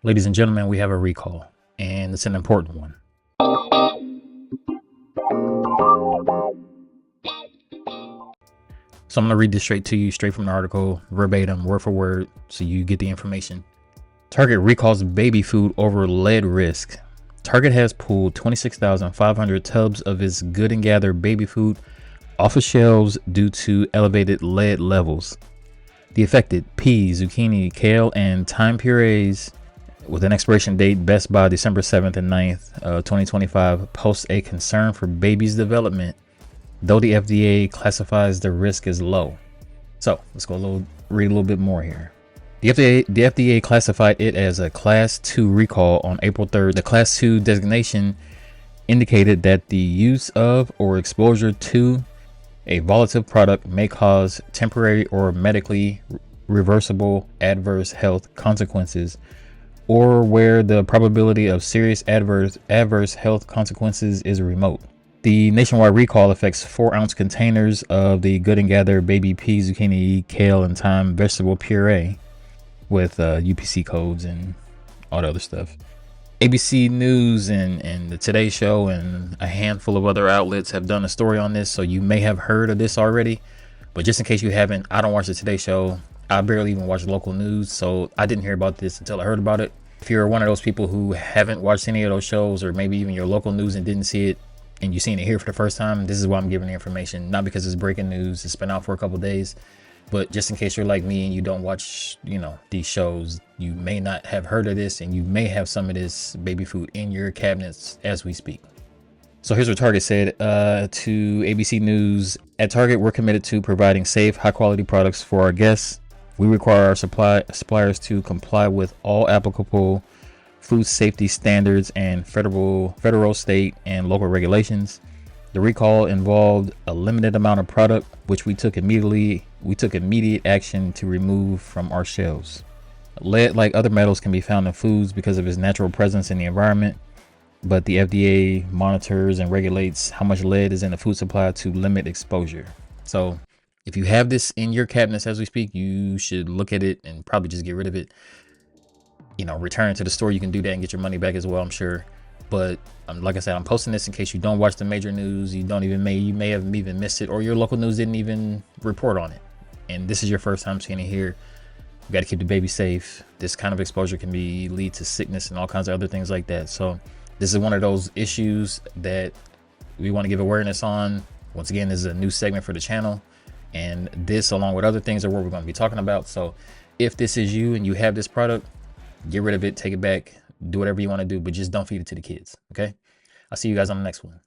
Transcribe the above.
Ladies and gentlemen, we have a recall, and it's an important one. So I'm going to read this straight to you, straight from the article, verbatim, word for word, so you get the information. Target recalls baby food over lead risk. Target has pulled 26,500 tubs of its Good and Gather baby food off of shelves due to elevated lead levels. The affected peas, zucchini, kale, and thyme purees, with an expiration date best by December 7th and 9th, 2025, posts a concern for babies' development, though the FDA classifies the risk as low. So let's read a little bit more here. The FDA classified it as a Class 2 recall on April 3rd. The Class 2 designation indicated that the use of or exposure to a volatile product may cause temporary or medically reversible adverse health consequences, or where the probability of serious adverse health consequences is remote. The nationwide recall affects 4-ounce containers of the Good and Gather baby pea, zucchini, kale, and thyme vegetable puree with UPC codes and all the other stuff. ABC News and the Today Show and a handful of other outlets have done a story on this, so you may have heard of this already. But just in case you haven't, I don't watch the Today Show. I barely even watch local news, so I didn't hear about this until I heard about it. If you're one of those people who haven't watched any of those shows, or maybe even your local news and didn't see it, and you're seeing it here for the first time, this is why I'm giving the information. Not because it's breaking news, it's been out for a couple days, but just in case you're like me and you don't watch, these shows, you may not have heard of this, and you may have some of this baby food in your cabinets as we speak. So here's what Target said to ABC News. At Target, we're committed to providing safe, high quality products for our guests. We require our suppliers to comply with all applicable food safety standards and federal, state, and local regulations. The recall involved a limited amount of product, which we took immediate action to remove from our shelves. Lead, like other metals, can be found in foods because of its natural presence in the environment, but the FDA monitors and regulates how much lead is in the food supply to limit exposure. So if you have this in your cabinets as we speak, you should look at it and probably just get rid of it. Return it to the store. You can do that and get your money back as well, I'm sure. But like I said, I'm posting this in case you don't watch the major news. You may have even missed it, or your local news didn't even report on it. And this is your first time seeing it here. You got to keep the baby safe. This kind of exposure can lead to sickness and all kinds of other things like that. So this is one of those issues that we want to give awareness on. Once again, this is a new segment for the channel, and this, along with other things, are what we're going to be talking about. So if this is you and you have this product, get rid of it, take it back, do whatever you want to do, but just don't feed it to the kids. Okay. I'll see you guys on the next one.